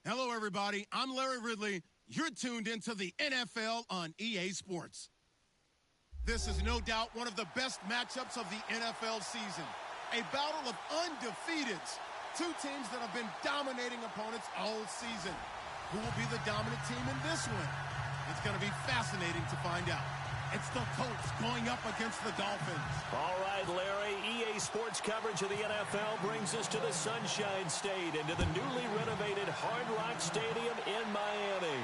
Hello, everybody. I'm Larry Ridley. You're tuned into the NFL on EA Sports. This is no doubt one of the best matchups of the NFL season. A battle of undefeateds. Two teams that have been dominating opponents all season. Who will be the dominant team in this one? It's going to be fascinating to find out. It's the Colts going up against the Dolphins. All right, Larry, EA Sports coverage of the NFL brings us to the Sunshine State and to the newly renovated Hard Rock Stadium in Miami.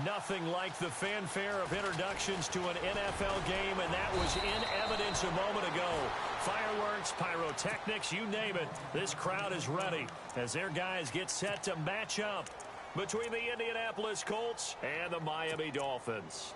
Nothing like the fanfare of introductions to an NFL game, and that was in evidence a moment ago. Fireworks, pyrotechnics, you name it. This crowd is ready as their guys get set to match up between the Indianapolis Colts and the Miami Dolphins.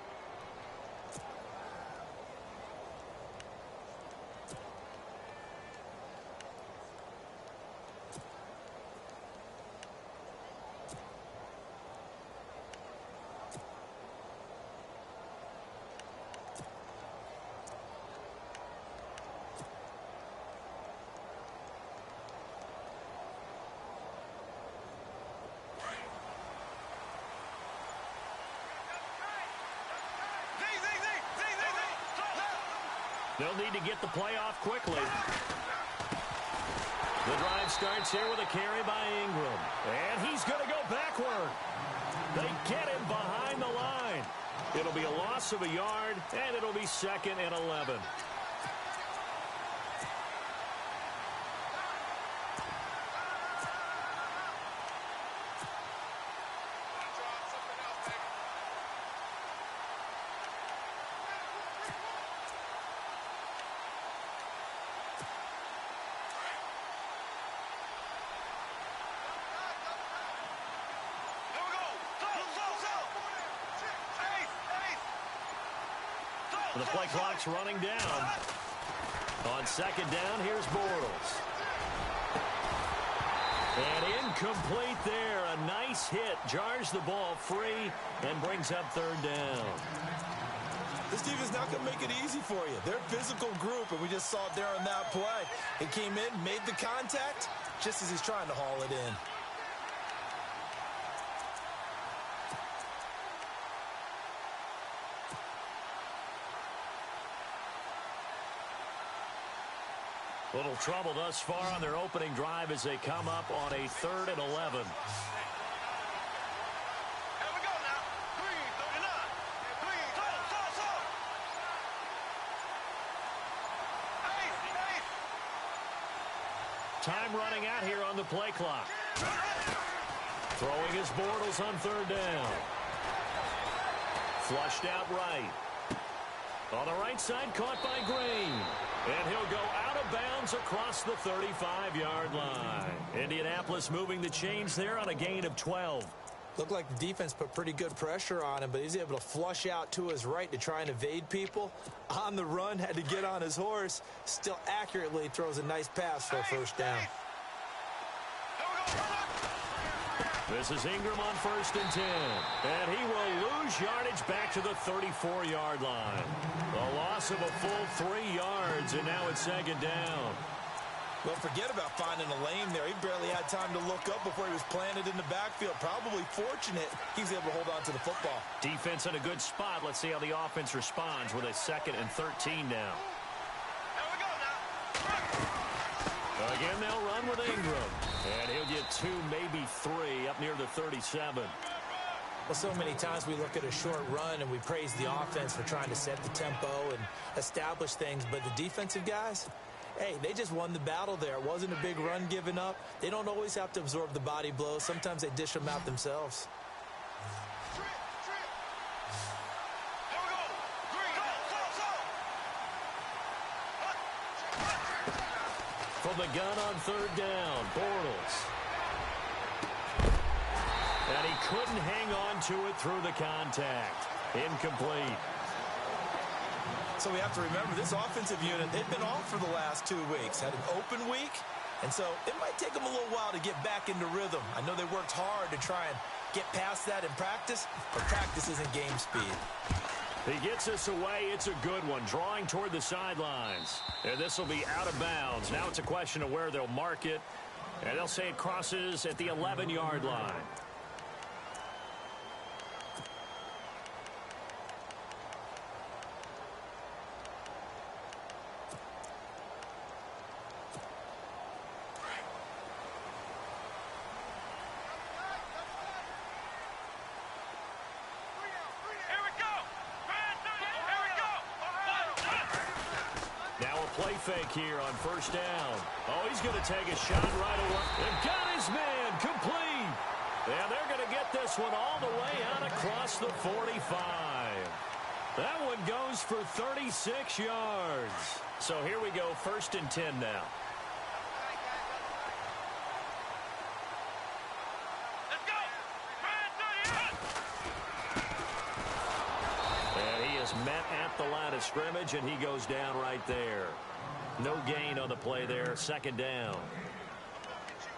They'll need to get the play off quickly. The drive starts here with a carry by Ingram. And he's going to go backward. They get him behind the line. It'll be a loss of a yard, and it'll be 2nd and 11. The play clock's running down. On 2nd down, here's Bortles. And incomplete there. A nice hit. Jars the ball free and brings up 3rd down. This defense not going to make it easy for you. They're a physical group, and we just saw it there on that play. He came in, made the contact, just as he's trying to haul it in. Little trouble thus far on their opening drive as they come up on a 3rd and 11. Here we go now. 3:39. Time running out here on the play clock. Throwing his Bortles on 3rd down. Flushed out right. On the right side, caught by Green. And he'll go out of bounds across the 35-yard line. Indianapolis moving the chains there on a gain of 12. Looked like the defense put pretty good pressure on him, but he's able to flush out to his right to try and evade people. On the run, had to get on his horse. Still accurately throws a nice pass for a 1st down. This is Ingram on 1st and 10. And he will lose yardage back to the 34-yard line. A loss of a full 3 yards, and now it's 2nd down. Well, forget about finding a lane there. He barely had time to look up before he was planted in the backfield. Probably fortunate he was able to hold on to the football. Defense in a good spot. Let's see how the offense responds with a 2nd and 13 now. Here we go now. Again, they'll run with Ingram. And he'll get 2, maybe 3 up near the 37. Well, so many times we look at a short run and we praise the offense for trying to set the tempo and establish things. But the defensive guys, hey, they just won the battle there. It wasn't a big run given up. They don't always have to absorb the body blows. Sometimes they dish them out themselves. From the gun on 3rd down, Bortles. And he couldn't hang on to it through the contact. Incomplete. So we have to remember this offensive unit, they've been off for the last 2 weeks. Had an open week, and so it might take them a little while to get back into rhythm. I know they worked hard to try and get past that in practice, but practice isn't game speed. He gets us away. It's a good one. Drawing toward the sidelines. And this will be out of bounds. Now it's a question of where they'll mark it. And they'll say it crosses at the 11-yard line. play fake here on first down. Oh, he's going to take a shot right away. They've got his man complete. And they're going to get this one all the way out across the 45. That one goes for 36 yards. So here we go, 1st and 10 now. Met at the line of scrimmage, and he goes down right there. No gain on the play there, 2nd down.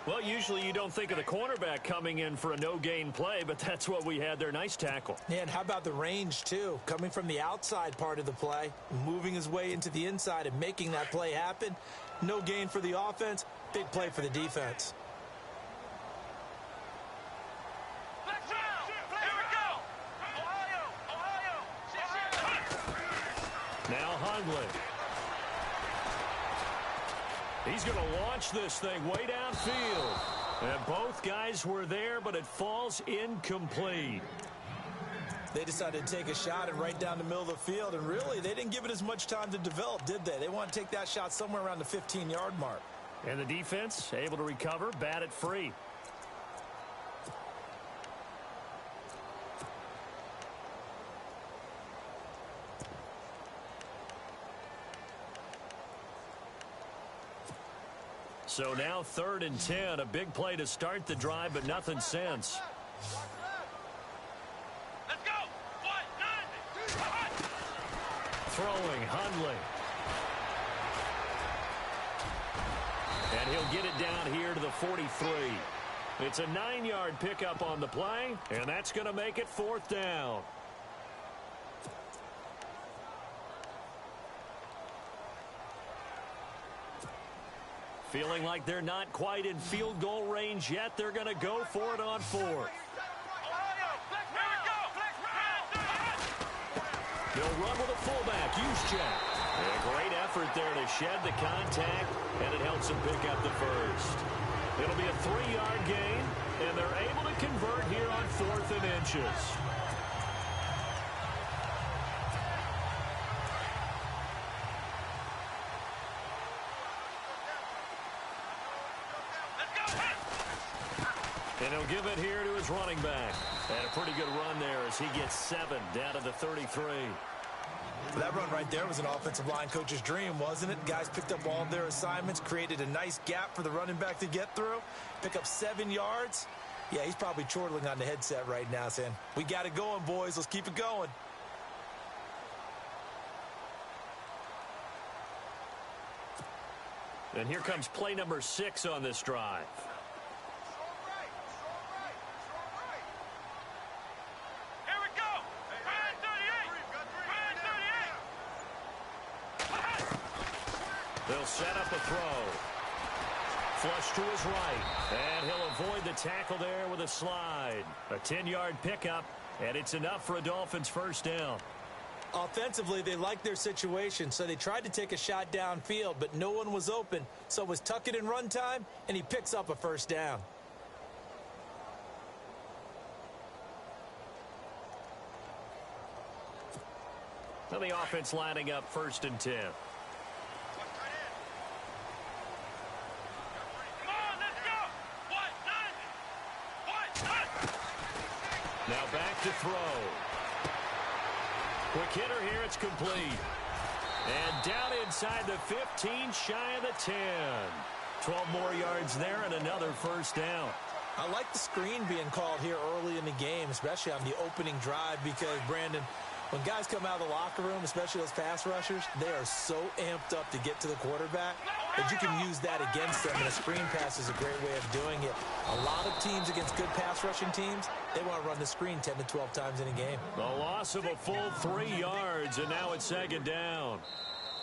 Well, usually you don't think of the cornerback coming in for a no-gain play, but that's what we had there. Nice tackle. Yeah, and how about the range, too? Coming from the outside part of the play, moving his way into the inside and making that play happen. No gain for the offense, big play for the defense. Now Hundley. He's going to launch this thing way downfield. And both guys were there, but it falls incomplete. They decided to take a shot and right down the middle of the field, and really, they didn't give it as much time to develop, did they? They want to take that shot somewhere around the 15-yard mark. And the defense able to recover, bat it free. So now 3rd and 10, a big play to start the drive, but nothing since. Let's go. Throwing, Hundley. And he'll get it down here to the 43. It's a 9-yard pickup on the play, and that's going to make it 4th down. Feeling like they're not quite in field goal range yet. They're going to go for it on 4th. They'll run with a fullback, Juszczyk. A great effort there to shed the contact, and it helps him pick up the first. It'll be a 3-yard gain, and they're able to convert here on 4th and inches. And he'll give it here to his running back. And a pretty good run there as he gets 7 down to the 33. That run right there was an offensive line coach's dream, wasn't it? Guys picked up all of their assignments, created a nice gap for the running back to get through, pick up 7 yards. Yeah, he's probably chortling on the headset right now saying, we got it going, boys. Let's keep it going. And here comes play number 6 on this drive. They'll set up a throw. Flush to his right. And he'll avoid the tackle there with a slide. A 10-yard pickup, and it's enough for a Dolphins 1st down. Offensively, they liked their situation, so they tried to take a shot downfield, but no one was open. So it was tuck it in run time, and he picks up a 1st down. Now the offense lining up 1st and 10. Now back to throw. Quick hitter here, it's complete. And down inside the 15, shy of the 10. 12 more yards there and another 1st down. I like the screen being called here early in the game, especially on the opening drive, because, Brandon, when guys come out of the locker room, especially those pass rushers, they are so amped up to get to the quarterback that you can use that against them, and a screen pass is a great way of doing it. A lot of teams against good pass rushing teams, they want to run the screen 10 to 12 times in a game. The loss of a full 3 yards, and now it's 2nd down.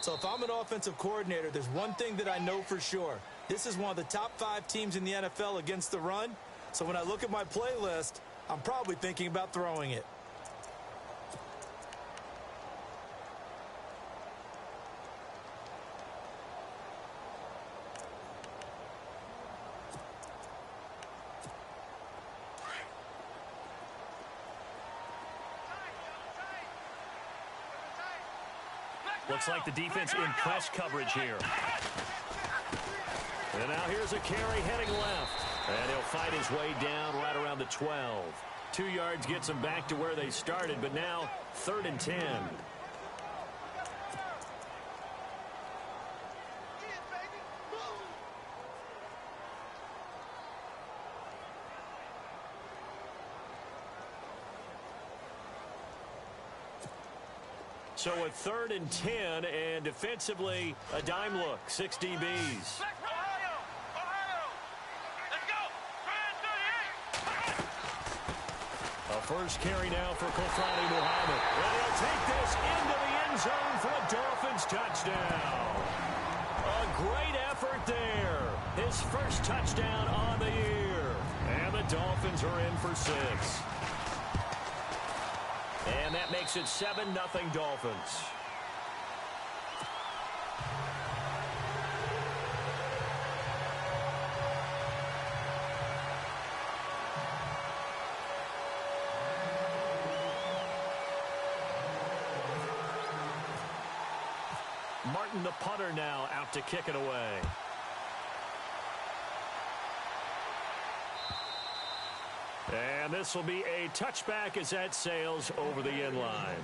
So if I'm an offensive coordinator, there's one thing that I know for sure. This is one of the top 5 teams in the NFL against the run. So when I look at my playlist, I'm probably thinking about throwing it. Looks like the defense in press coverage here. And now here's a carry heading left. And he'll fight his way down right around the 12. 2 yards gets him back to where they started, but now 3rd and 10. So a 3rd and 10, and defensively, a dime look, 6 DBs. A first carry now for Kofrani Muhammad. And he'll take this into the end zone for a Dolphins touchdown. A great effort there. His first touchdown on the year. And the Dolphins are in for 6. And that makes it 7-0 Dolphins. Martin, the punter, now out to kick it away. And this will be a touchback as that sails over the end line.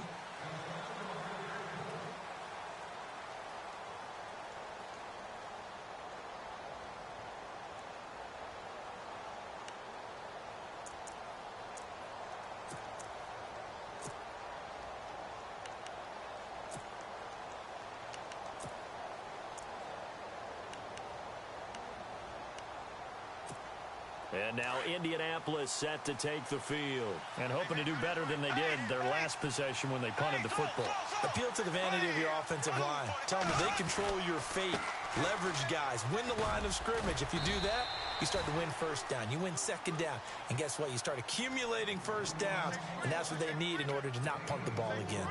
And now Indianapolis set to take the field and hoping to do better than they did their last possession when they punted the football. Appeal to the vanity of your offensive line. Tell them they control your fate. Leverage guys. Win the line of scrimmage. If you do that, you start to win first down. You win second down. And guess what? You start accumulating first downs. And that's what they need in order to not punt the ball again.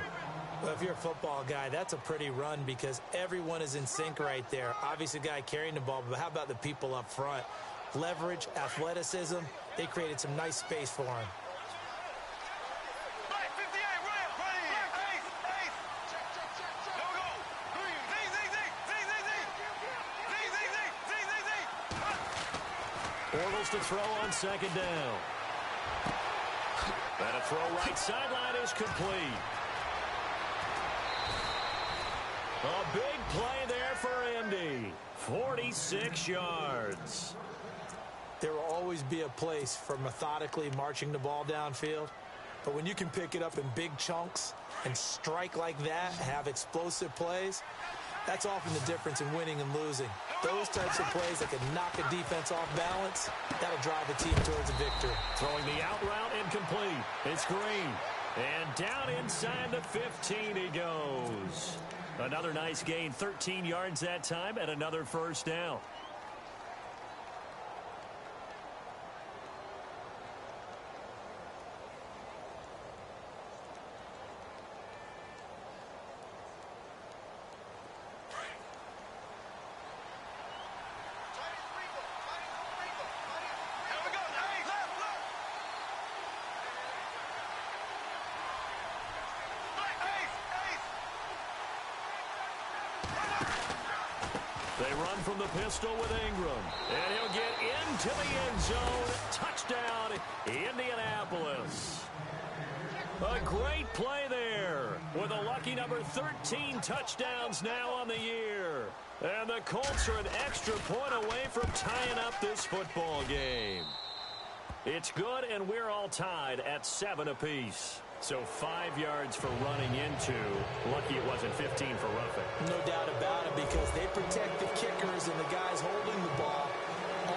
Well, if you're a football guy, that's a pretty run because everyone is in sync right there. Obviously, the guy carrying the ball, but how about the people up front? Leverage, athleticism, they created some nice space for him. Bortles to throw on second down. And a throw right sideline is complete. A big play there for Indy. 46 yards. There will always be a place for methodically marching the ball downfield. But when you can pick it up in big chunks and strike like that, have explosive plays, that's often the difference in winning and losing. Those types of plays that can knock a defense off balance, that'll drive a team towards a victory. Throwing the out route incomplete. It's Green. And down inside the 15 he goes. Another nice gain, 13 yards that time, and another first down. They run from the pistol with Ingram. And he'll get into the end zone. Touchdown, Indianapolis. A great play there with a lucky number 13 touchdowns now on the year. And the Colts are an extra point away from tying up this football game. It's good, and we're all tied at 7 apiece. So 5 yards for running into. Lucky it wasn't 15 for roughing. No doubt about it, because they protect the kickers and the guys holding the ball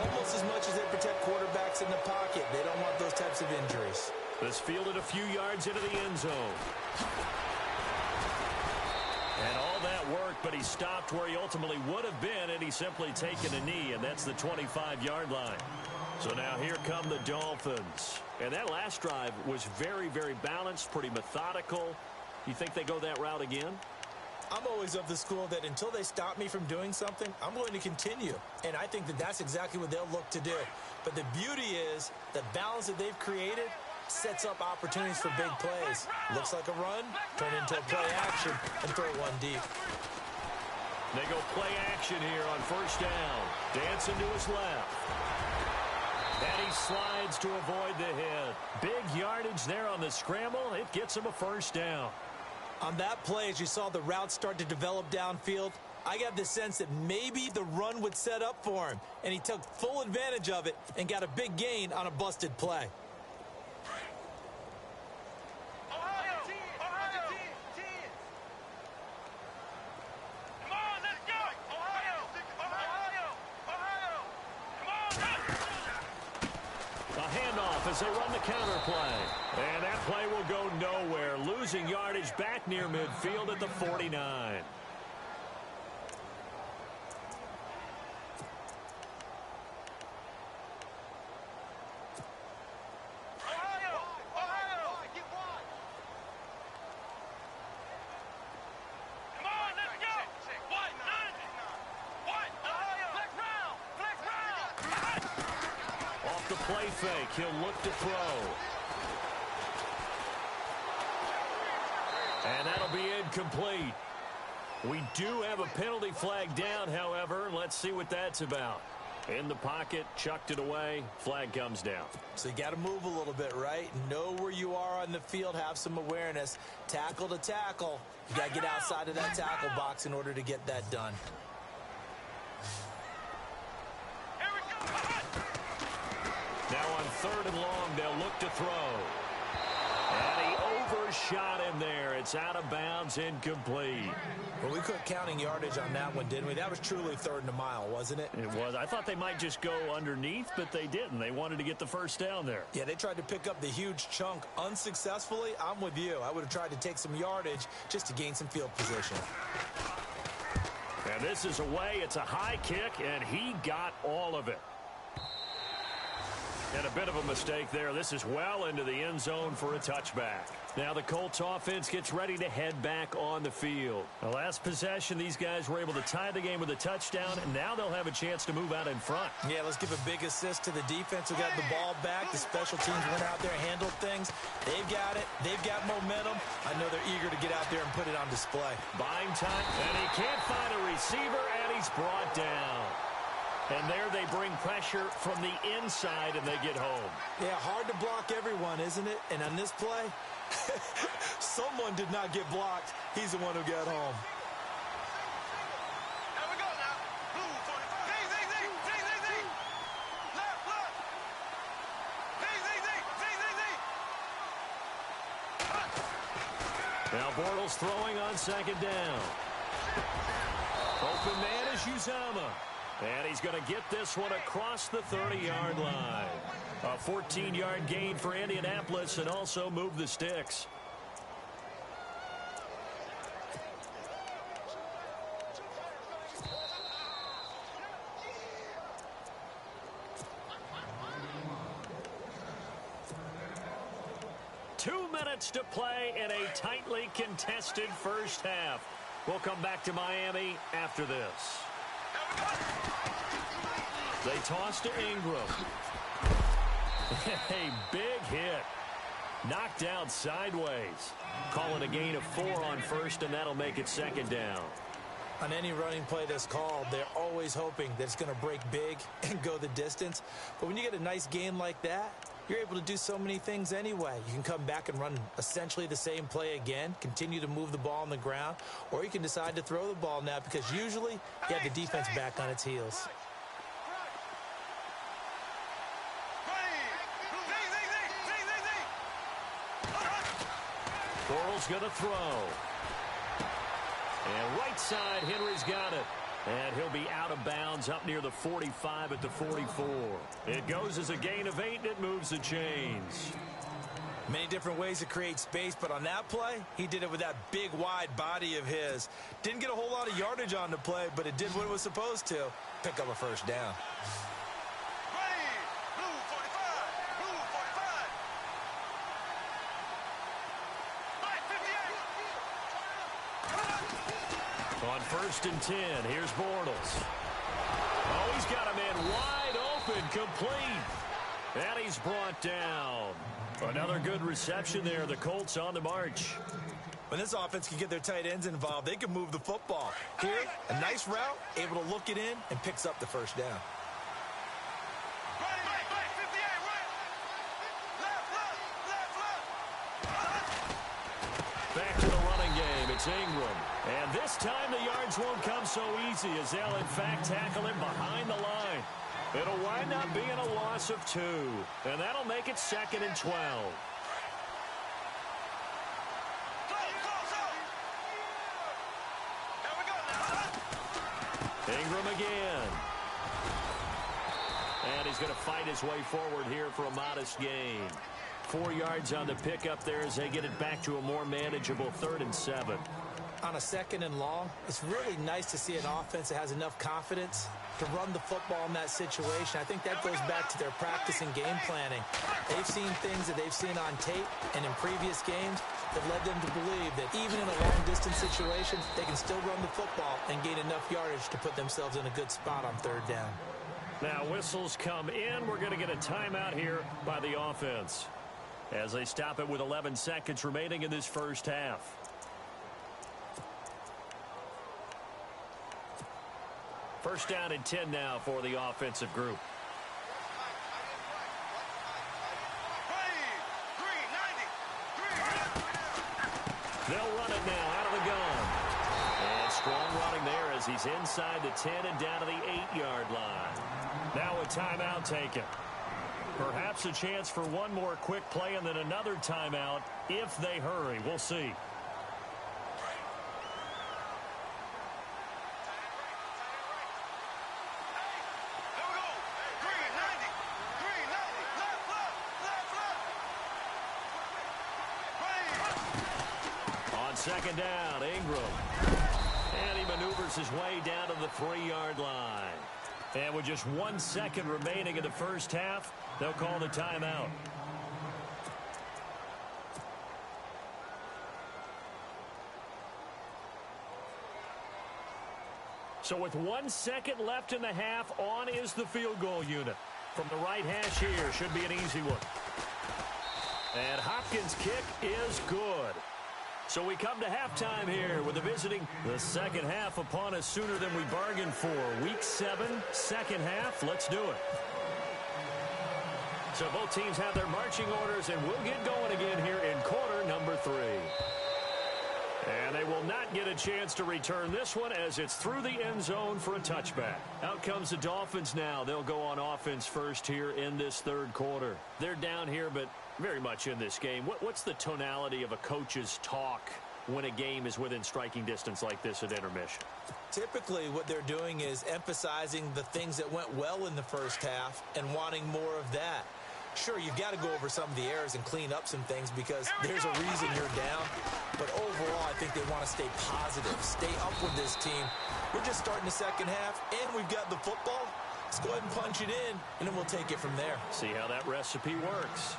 almost as much as they protect quarterbacks in the pocket. They don't want those types of injuries. This fielded a few yards into the end zone. And all that worked, but he stopped where he ultimately would have been, and he's simply taken a knee, and that's the 25-yard line. So now here come the Dolphins. And that last drive was very, very balanced, pretty methodical. You think they go that route again? I'm always of the school that until they stop me from doing something, I'm going to continue. And I think that that's exactly what they'll look to do. But the beauty is the balance that they've created sets up opportunities for big plays. Looks like a run, turn into a play action, and throw one deep. They go play action here on first down. Dancing to his left. And he slides to avoid the hit. Big yardage there on the scramble. It gets him a first down. On that play, as you saw the route start to develop downfield, I got the sense that maybe the run would set up for him, and he took full advantage of it and got a big gain on a busted play. As they run the counter play. And that play will go nowhere. Losing yardage back near midfield at the 49. Play fake. He'll look to throw. And that'll be incomplete. We do have a penalty flag down, however. Let's see what that's about. In the pocket, chucked it away. Flag comes down. So you got to move a little bit, right? Know where you are on the field. Have some awareness. Tackle to tackle. You got to get outside of that tackle box in order to get that done. Now on 3rd and long, they'll look to throw. And he overshot him there. It's out of bounds, incomplete. Well, we quit counting yardage on that one, didn't we? That was truly 3rd and a mile, wasn't it? It was. I thought they might just go underneath, but they didn't. They wanted to get the first down there. Yeah, they tried to pick up the huge chunk unsuccessfully. I'm with you. I would have tried to take some yardage just to gain some field position. And this is away. It's a high kick, and he got all of it. And a bit of a mistake there. This is well into the end zone for a touchback. Now the Colts offense gets ready to head back on the field. The last possession, these guys were able to tie the game with a touchdown, and now they'll have a chance to move out in front. Yeah, let's give a big assist to the defense who got the ball back. The special teams went out there, handled things. They've got it. They've got momentum. I know they're eager to get out there and put it on display. Buying time, and he can't find a receiver, and he's brought down. And there they bring pressure from the inside, and they get home. Yeah, hard to block everyone, isn't it? And on this play, someone did not get blocked. He's the one who got home. Here we go now. Blue 45. Z. Left. Z. Now Bortles throwing on 2nd down. Open man is Uzomah. And he's going to get this one across the 30-yard line. A 14-yard gain for Indianapolis and also move the sticks. Two minutes to play in a tightly contested first half. We'll come back to Miami after this. They toss to Ingram. A big hit. Knocked out sideways. Call it a gain of 4 on first, and that'll make it 2nd down. On any running play that's called, they're always hoping that it's going to break big and go the distance. But when you get a nice gain like that, you're able to do so many things anyway. You can come back and run essentially the same play again, continue to move the ball on the ground, or you can decide to throw the ball now because usually you have the defense back on its heels. Bortles going to throw. And right side, Henry's got it. And he'll be out of bounds up near the 45 at the 44. It goes as a gain of 8, and it moves the chains. Many different ways to create space, but on that play, he did it with that big, wide body of his. Didn't get a whole lot of yardage on the play, but it did what it was supposed to. Pick up a first down. On 1st and 10, here's Bortles. Oh, he's got a man wide open, complete. And he's brought down. Another good reception there. The Colts on the march. When this offense can get their tight ends involved, they can move the football. Here, a nice route, able to look it in, and picks up the first down. Back to the running game. It's Ingram. And this time the yards won't come so easy as they'll, in fact, tackle him behind the line. It'll wind up being a loss of 2. And that'll make it 2nd and 12. Ingram again. And he's going to fight his way forward here for a modest gain. 4 yards on the pickup there as they get it back to a more manageable 3rd and 7. On a 2nd and long, it's really nice to see an offense that has enough confidence to run the football in that situation. I think that goes back to their practice and game planning. They've seen things that they've seen on tape and in previous games that led them to believe that even in a long-distance situation, they can still run the football and gain enough yardage to put themselves in a good spot on 3rd down. Now whistles come in. We're going to get a timeout here by the offense as they stop it with 11 seconds remaining in this first half. First down and 10 now for the offensive group. They'll run it now out of the gun. And strong running there as he's inside the 10 and down to the 8-yard line. Now a timeout taken. Perhaps a chance for one more quick play and then another timeout if they hurry. We'll see. On 2nd down, Ingram. And he maneuvers his way down to the 3-yard line. And with just 1 second remaining in the first half, they'll call the timeout. So with 1 second left in the half, on is the field goal unit. From the right hash here, should be an easy one. And Hopkins' kick is good. So we come to halftime here with the visiting. The second half upon us sooner than we bargained for. Week 7, second half. Let's do it. So both teams have their marching orders, and we'll get going again here in quarter number 3. And they will not get a chance to return this one as it's through the end zone for a touchback. Out comes the Dolphins now. They'll go on offense first here in this 3rd quarter. They're down here, but very much in this game. What's the tonality of a coach's talk when a game is within striking distance like this at intermission? Typically, what they're doing is emphasizing the things that went well in the first half and wanting more of that. Sure, you've got to go over some of the errors and clean up some things because there's a reason you're down. But overall, I think they want to stay positive, stay up with this team. We're just starting the second half, and we've got the football. Let's go ahead and punch it in, and then we'll take it from there. See how that recipe works.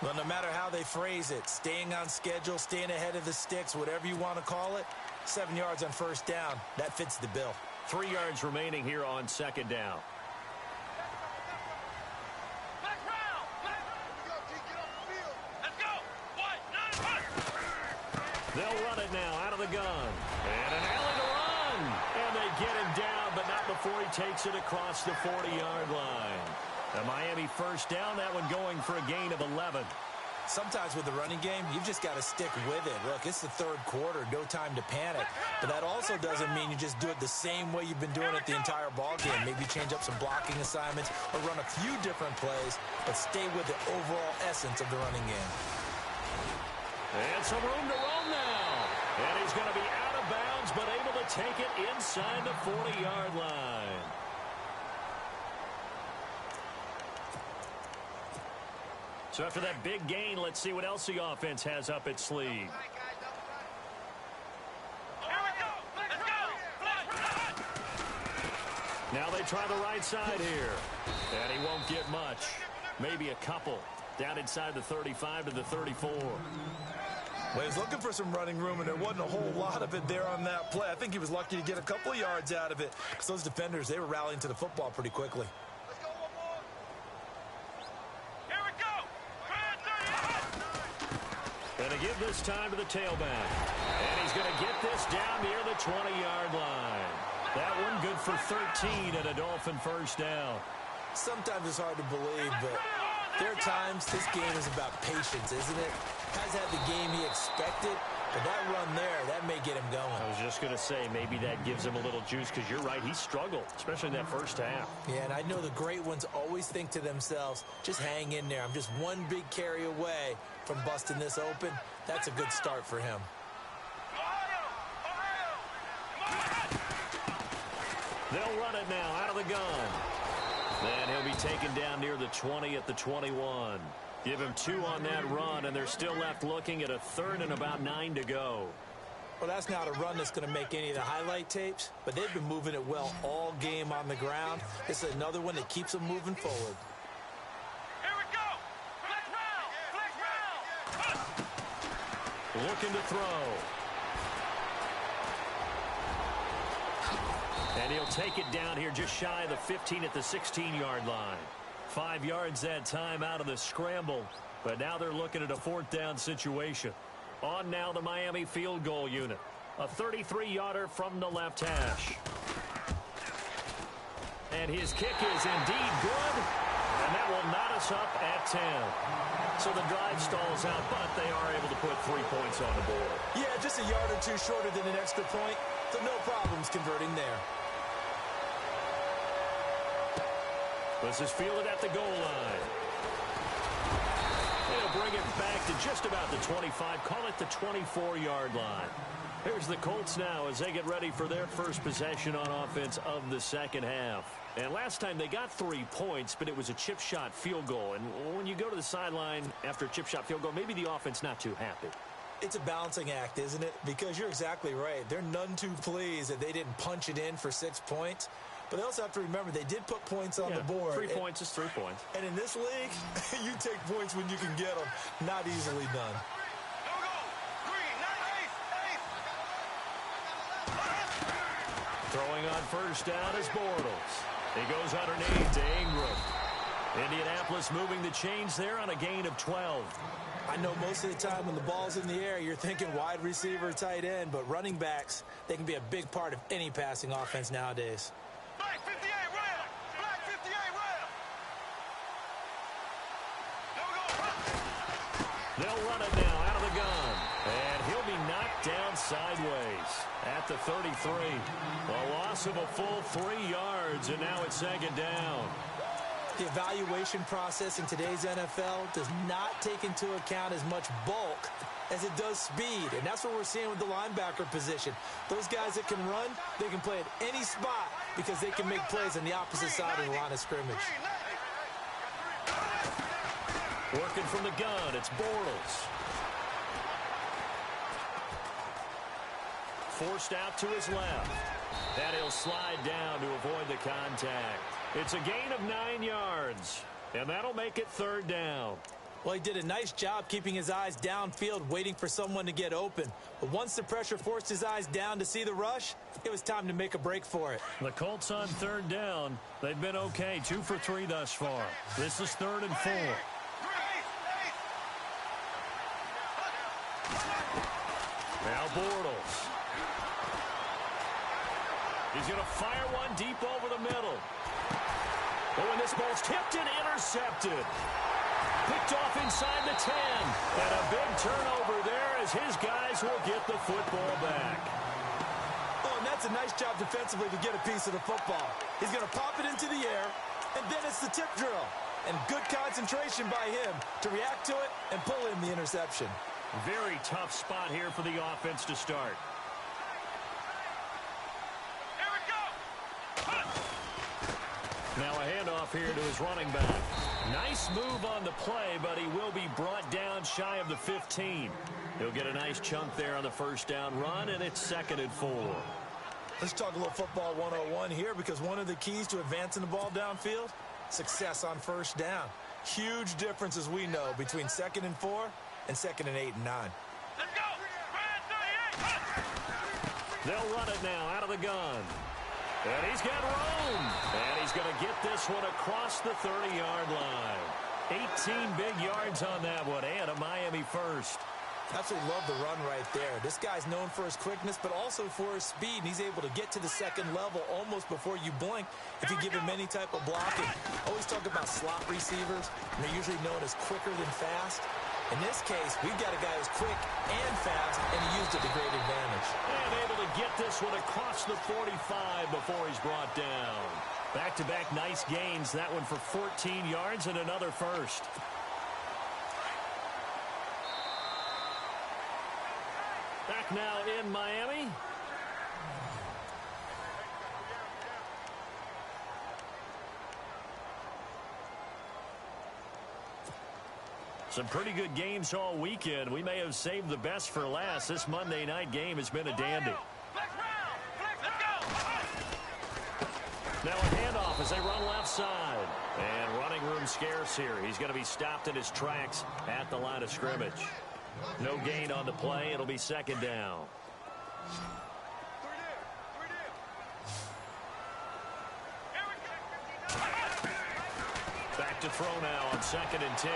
Well, no matter how they phrase it, staying on schedule, staying ahead of the sticks, whatever you want to call it, 7 yards on first down, that fits the bill. 3 yards remaining here on 2nd down. They'll run it now out of the gun. And an alley to run. And they get him down, but not before he takes it across the 40-yard line. A Miami first down, that one going for a gain of 11. Sometimes with the running game, you've just got to stick with it. Look, it's the 3rd quarter, no time to panic. But that also doesn't mean you just do it the same way you've been doing it the entire ball game. Maybe change up some blocking assignments or run a few different plays, but stay with the overall essence of the running game. And some room to roam now. And he's going to be out of bounds, but able to take it inside the 40-yard line. So after that big gain, let's see what else the offense has up its sleeve. Now they try the right side here. And he won't get much. Maybe a couple. Down inside the 35 to the 34. Well, he's looking for some running room, and there wasn't a whole lot of it there on that play. I think he was lucky to get a couple of yards out of it because those defenders, they were rallying to the football pretty quickly. to give this time to the tailback. And he's going to get this down near the 20-yard line. That one good for 13 and a Dolphin first down. Sometimes it's hard to believe, but there are times this game is about patience, isn't it? Has had the game he expected, but that run there, that may get him going. I was just going to say, maybe that gives him a little juice, because you're right, he struggled, especially in that first half. Yeah, and I know the great ones always think to themselves, just hang in there. I'm just one big carry away from busting this open. That's a good start for him. They'll run it now out of the gun. And he'll be taken down near the 20 at the 21. Give him 2 on that run, and they're still left looking at a 3rd and about 9 to go. Well, that's not a run that's going to make any of the highlight tapes, but they've been moving it well all game on the ground. This is another one that keeps them moving forward. Here we go. Flex round. Looking to throw. And he'll take it down here just shy of the 15 at the 16-yard line. 5 yards that time out of the scramble. But now they're looking at a 4th down situation. On now the Miami field goal unit. A 33-yarder from the left hash. And his kick is indeed good. And that will knot us up at 10. So the drive stalls out, but they are able to put 3 points on the board. Yeah, just a yard or two shorter than an extra point. So no problems converting there. This is fielded at the goal line. They'll bring it back to just about the 25. Call it the 24-yard line. Here's the Colts now as they get ready for their first possession on offense of the second half. And last time they got 3 points, but it was a chip shot field goal. And when you go to the sideline after a chip shot field goal, maybe the offense not too happy. It's a balancing act, isn't it? Because you're exactly right. They're none too pleased that they didn't punch it in for 6 points. But they also have to remember they did put points on the board. 3 points is 3 points. And in this league, you take points when you can get them. Not easily done. Throwing on first down is Bortles. He goes underneath to Ingram. Indianapolis moving the chains there on a gain of 12. I know most of the time when the ball's in the air, you're thinking wide receiver, tight end, but running backs, they can be a big part of any passing offense nowadays. Black 58 rail. Black 58 rail. There we go. They'll run it now out of the gun. And he'll be knocked down sideways at the 33. A loss of a full 3 yards, and now it's second down. The evaluation process in today's NFL does not take into account as much bulk as it does speed, and that's what we're seeing with the linebacker position. Those guys that can run, they can play at any spot because they can make plays on the opposite side of the line of scrimmage. Working from the gun, it's Bortles. Forced out to his left. And he'll slide down to avoid the contact. It's a gain of 9 yards, and that'll make it third down. Well, he did a nice job keeping his eyes downfield, waiting for someone to get open. But once the pressure forced his eyes down to see the rush, it was time to make a break for it. The Colts on third down. They've been okay, 2 for 3 thus far. This is 3rd and 4. Now Bortles. He's going to fire one deep over the middle. Oh, and this ball's tipped and intercepted. Picked off inside the 10. And a big turnover there as his guys will get the football back. Oh, and that's a nice job defensively to get a piece of the football. He's going to pop it into the air, and then it's the tip drill. And good concentration by him to react to it and pull in the interception. Very tough spot here for the offense to start. Now a handoff here to his running back. Nice move on the play, but he will be brought down shy of the 15. He'll get a nice chunk there on the first down run, and it's 2nd and 4. Let's talk a little football 101 here, because one of the keys to advancing the ball downfield, success on first down. Huge difference, as we know, between 2nd and 4 and 2nd and 8 and 9. Let's go. They'll run it now out of the gun. And he's got room. And he's going to get this one across the 30-yard line. 18 big yards on that one, and a Miami first. Absolutely love the run right there. This guy's known for his quickness, but also for his speed. And he's able to get to the second level almost before you blink if you give him any type of blocking. Always talk about slot receivers, and they're usually known as quicker than fast. In this case, we've got a guy who's quick and fast, and he used it to great advantage. And able to get this one across the 45 before he's brought down. Back-to-back nice gains. That one for 14 yards and another first. Back now in Miami. Some pretty good games all weekend. We may have saved the best for last. This Monday night game has been a dandy. Now a handoff as they run left side. And running room scarce here. He's going to be stopped in his tracks at the line of scrimmage. No gain on the play. It'll be second down. Back to throw now on 2nd and 10.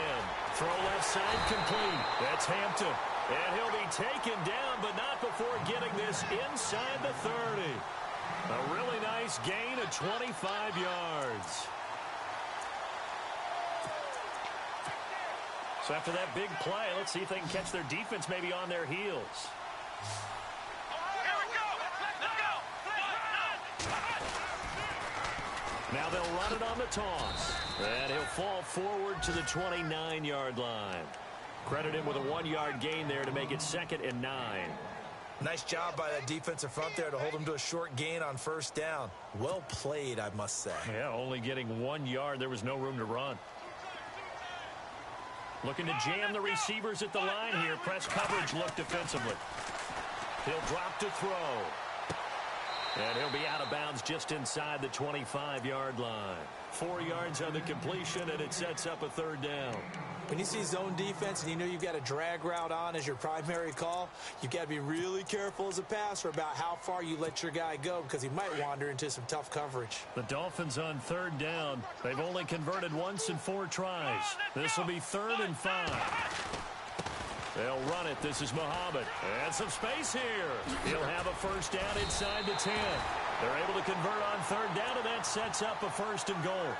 Throw left side complete. That's Hampton. And he'll be taken down, but not before getting this inside the 30. A really nice gain of 25 yards. So after that big play, let's see if they can catch their defense maybe on their heels. Now they'll run it on the toss. And he'll fall forward to the 29-yard line. Credit him with a 1-yard gain there to make it 2nd and 9. Nice job by that defensive front there to hold him to a short gain on first down. Well played, I must say. Yeah, only getting 1 yard. There was no room to run. Looking to jam the receivers at the line here. Press coverage look defensively. He'll drop to throw. And he'll be out of bounds just inside the 25-yard line. 4 yards on the completion, and it sets up a 3rd down. When you see zone defense and you know you've got a drag route on as your primary call, you've got to be really careful as a passer about how far you let your guy go because he might wander into some tough coverage. The Dolphins on 3rd down. They've only converted once in 4 tries. This will be 3rd and 5. They'll run it. This is Muhammad. And some space here. He'll have a first down inside the 10. They're able to convert on 3rd down, and that sets up a 1st and goal.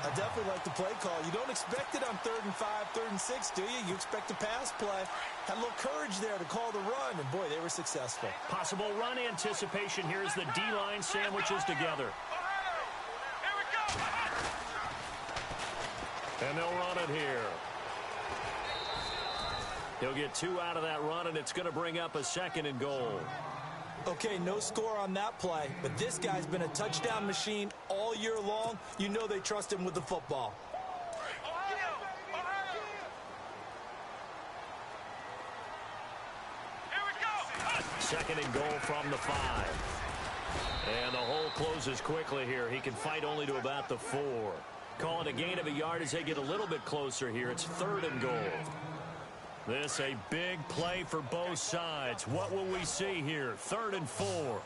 I definitely like the play call. You don't expect it on 3rd and 5, 3rd and 6, do you? You expect a pass play. Had a little courage there to call the run, and boy, they were successful. Possible run anticipation here as the D-line sandwiches together. And they'll run it here. He'll get 2 out of that run, and it's going to bring up a 2nd and goal. Okay, no score on that play, but this guy's been a touchdown machine all year long. You know they trust him with the football. Second and goal from the 5. And the hole closes quickly here. He can fight only to about the 4. Calling a gain of a yard as they get a little bit closer here. It's 3rd and goal. This a big play for both sides. What will we see here? 3rd and 4.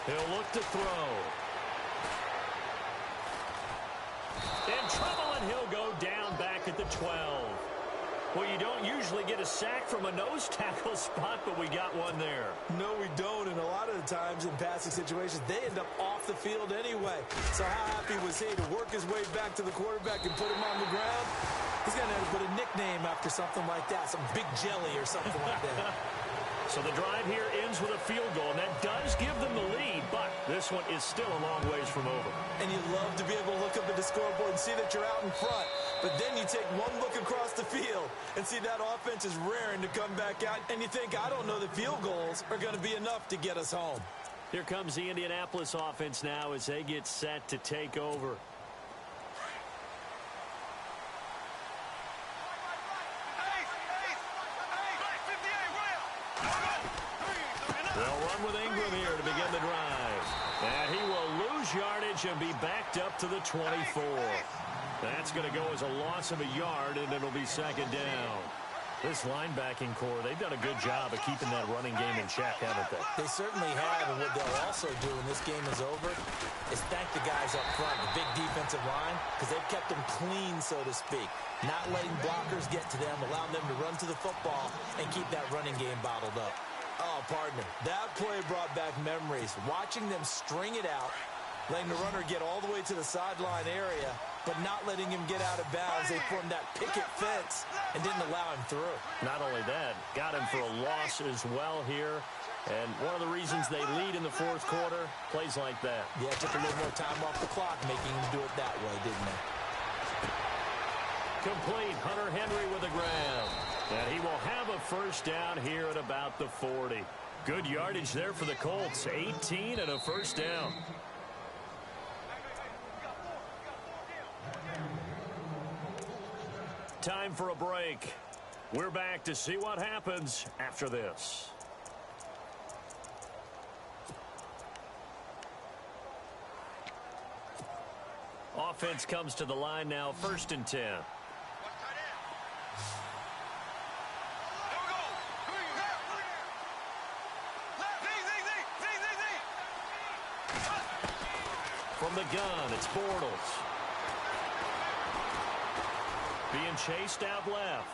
He'll look to throw. In trouble, and he'll go down back at the 12. Well, you don't usually get a sack from a nose tackle spot, but we got one there. No, we don't, and a lot of the times in passing situations, they end up off the field anyway. So how happy was he to work his way back to the quarterback and put him on the ground? He's going to have to put a nickname after something like that, some Big Jelly or something like that. So the drive here ends with a field goal, and that does give them the lead, but this one is still a long ways from over. And you love to be able to look up at the scoreboard and see that you're out in front, but then you take one look across the field and see that offense is raring to come back out, and you think, I don't know that field goals are going to be enough to get us home. Here comes the Indianapolis offense now as they get set to take over. They'll run with Ingram here to begin the drive. And he will lose yardage and be backed up to the 24. That's going to go as a loss of a yard, and it'll be 2nd down. This linebacking core, they've done a good job of keeping that running game in check, haven't they? They certainly have, and what they'll also do when this game is over is thank the guys up front, the big defensive line, because they've kept them clean, so to speak. Not letting blockers get to them, allowing them to run to the football and keep that running game bottled up. Oh, partner, that play brought back memories. Watching them string it out, letting the runner get all the way to the sideline area, but not letting him get out of bounds. They formed that picket fence and didn't allow him through. Not only that, got him for a loss as well here. And one of the reasons they lead in the fourth quarter, plays like that. Yeah, took a little more time off the clock, making him do it that way, didn't they? Complete. Hunter Henry with the grab. And he will have a first down here at about the 40. Good yardage there for the Colts. 18 and a first down. Time for a break. We're back to see what happens after this. Offense comes to the line now, 1st and 10. From the gun, it's Bortles. Being chased out left.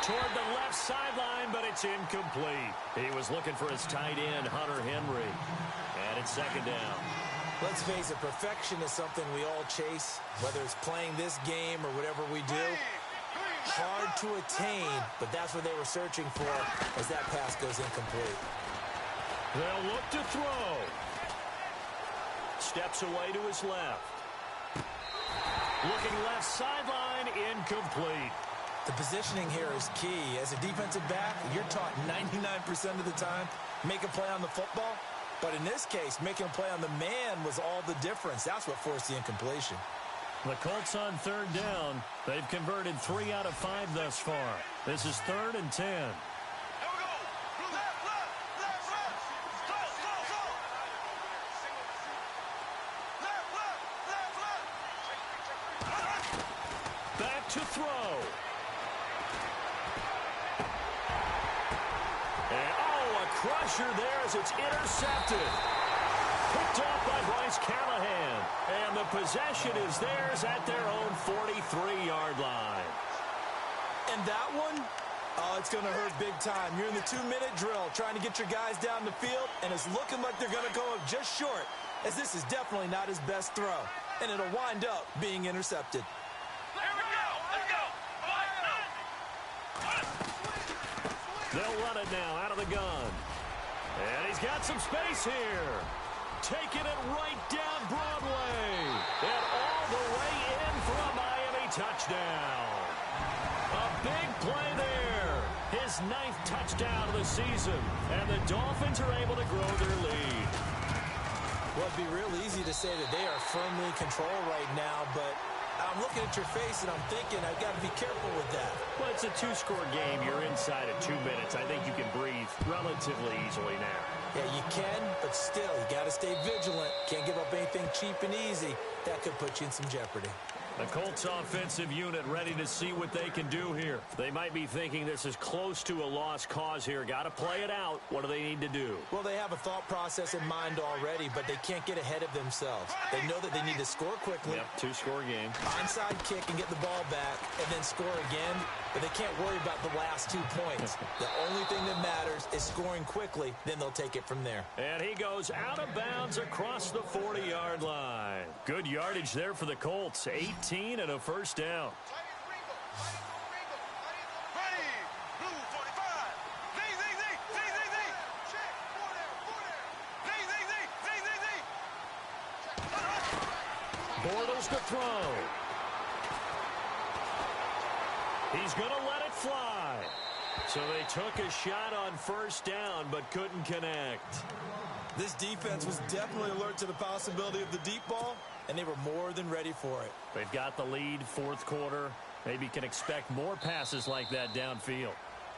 Toward the left sideline, but it's incomplete. He was looking for his tight end, Hunter Henry. And it's 2nd down. Let's face it, perfection is something we all chase, whether it's playing this game or whatever we do. Hard to attain, but that's what they were searching for as that pass goes incomplete. They'll look to throw. Steps away to his left. Looking left sideline, incomplete. The positioning here is key. As a defensive back, you're taught 99% of the time, make a play on the football. But in this case, making a play on the man was all the difference. That's what forced the incompletion. The Colts on 3rd down. They've converted 3 out of 5 thus far. This is 3rd and 10. Back to throw. And, oh, a crusher there as it's intercepted. Picked off by Bryce Callahan. And the possession is theirs at their own 43-yard line. And that one, oh, it's going to hurt big time. You're in the 2-minute drill trying to get your guys down the field, and it's looking like they're going to go up just short, as this is definitely not his best throw. And it'll wind up being intercepted. They'll run it now out of the gun. And he's got some space here. Taking it right down Broadway. And all the way in for a Miami touchdown. A big play there. His 9th touchdown of the season. And the Dolphins are able to grow their lead. Well, it'd be real easy to say that they are firmly in control right now, but I'm looking at your face and I'm thinking I've got to be careful with that. Well, it's a 2-score game. You're inside at 2 minutes. I think you can breathe relatively easily now. Yeah, you can, but still, you got to stay vigilant. Can't give up anything cheap and easy. That could put you in some jeopardy. The Colts offensive unit ready to see what they can do here. They might be thinking this is close to a lost cause here. Got to play it out. What do they need to do? Well, they have a thought process in mind already, but they can't get ahead of themselves. They know that they need to score quickly. Yep, 2-score game. Onside kick and get the ball back and then score again, but they can't worry about the last 2 points. The only thing that matters is scoring quickly, then they'll take it from there. And he goes out of bounds across the 40-yard line. Good yardage there for the Colts. 18 and a first down. Bortles to throw. He's going to let it fly. So they took a shot on 1st down, but couldn't connect. This defense was definitely alert to the possibility of the deep ball, and they were more than ready for it. They've got the lead, 4th quarter. Maybe can expect more passes like that downfield.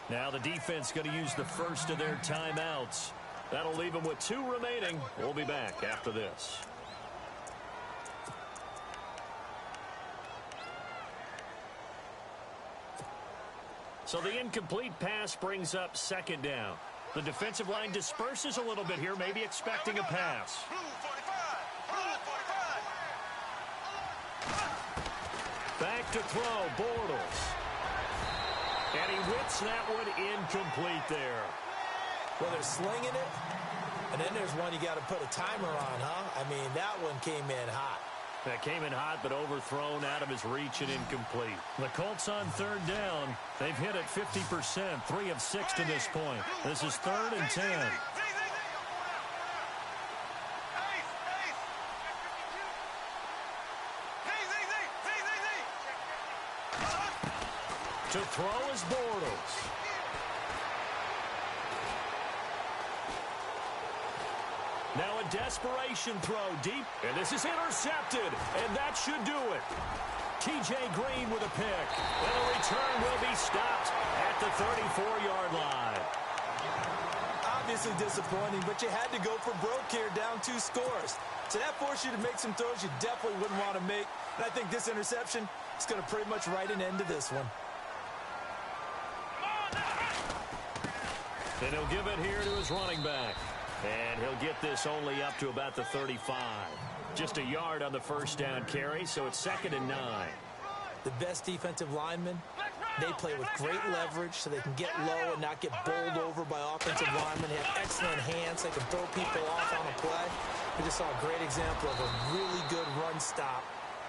Now the defense going to use the first of their timeouts. That'll leave them with 2 remaining. We'll be back after this. So the incomplete pass brings up second down. The defensive line disperses a little bit here, maybe expecting a pass. Blue 45. Blue 45. Back to throw, Bortles. And he whips that one incomplete there. Well, they're slinging it, and then there's one you got to put a timer on, huh? I mean, that one came in hot. That came in hot, but overthrown out of his reach and incomplete. The Colts on third down. They've hit it 50%, 3 of 6 to this point. This is 3rd and 10. To throw is Bortles. Now a desperation throw deep, and this is intercepted, and that should do it. TJ Green with a pick, and the return will be stopped at the 34-yard line. Obviously disappointing, but you had to go for broke here, down 2 scores. So that forced you to make some throws you definitely wouldn't want to make. And I think this interception is going to pretty much write an end to this one. And he'll give it here to his running back. And he'll get this only up to about the 35. Just a yard on the first down carry, so it's 2nd and 9. The best defensive linemen, they play with great leverage so they can get low and not get bowled over by offensive linemen. They have excellent hands. They can throw people off on a play. We just saw a great example of a really good run stop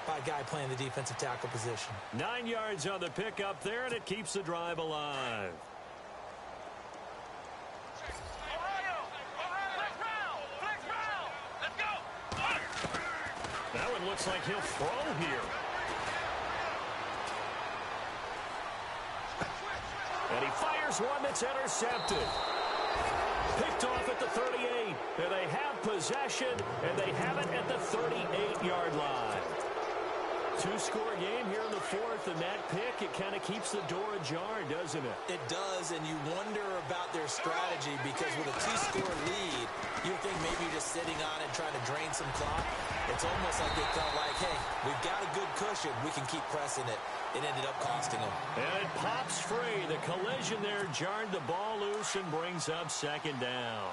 by a guy playing the defensive tackle position. 9 yards on the pickup there, and it keeps the drive alive. That one looks like he'll throw here. And he fires one that's intercepted. Picked off at the 38. And they have possession, and they have it at the 38-yard line. 2-score game here in the 4th, and that pick, it kind of keeps the door ajar, doesn't it? It does, and you wonder about their strategy because with a 2-score lead, you think maybe you're just sitting on it trying to drain some clock. It's almost like they felt like, hey, we've got a good cushion. We can keep pressing it. It ended up costing them. And it pops free. The collision there jarred the ball loose and brings up 2nd down.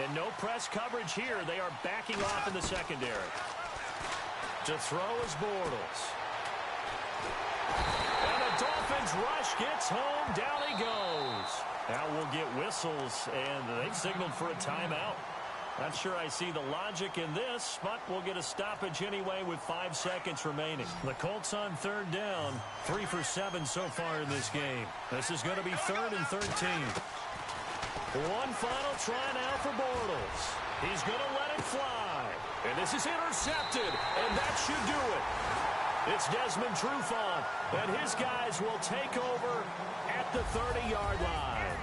And no press coverage here. They are backing off in the secondary. To throw is Bortles. And the Dolphins rush gets home. Down he goes. Now we'll get whistles, and they've signaled for a timeout. Not sure I see the logic in this, but we'll get a stoppage anyway with 5 seconds remaining. The Colts on 3rd down. 3 for 7 so far in this game. This is going to be 3rd and 13. One final try now for Bortles. He's going to let it fly. And this is intercepted, and that should do it. It's Desmond Trufant, and his guys will take over at the 30-yard line.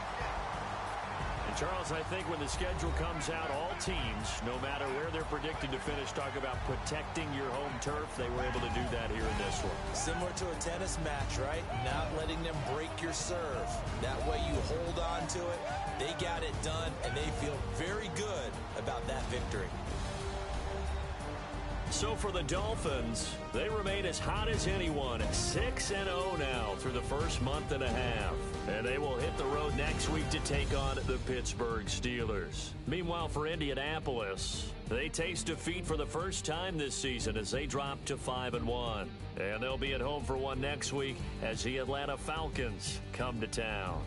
And Charles, I think when the schedule comes out, all teams, no matter where they're predicted to finish, talk about protecting your home turf. They were able to do that here in this one. Similar to a tennis match, right? Not letting them break your serve. That way you hold on to it. They got it done, and they feel very good about that victory. So for the Dolphins, they remain as hot as anyone at 6-0 now through the first month and a half. And they will hit the road next week to take on the Pittsburgh Steelers. Meanwhile, for Indianapolis, they taste defeat for the first time this season as they drop to 5-1. And they'll be at home for one next week as the Atlanta Falcons come to town.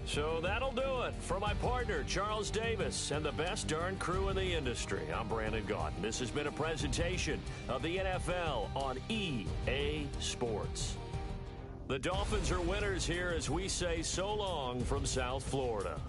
So that'll do it. For my partner, Charles Davis, and the best darn crew in the industry, I'm Brandon Gaudin. This has been a presentation of the NFL on EA Sports. The Dolphins are winners here as we say so long from South Florida.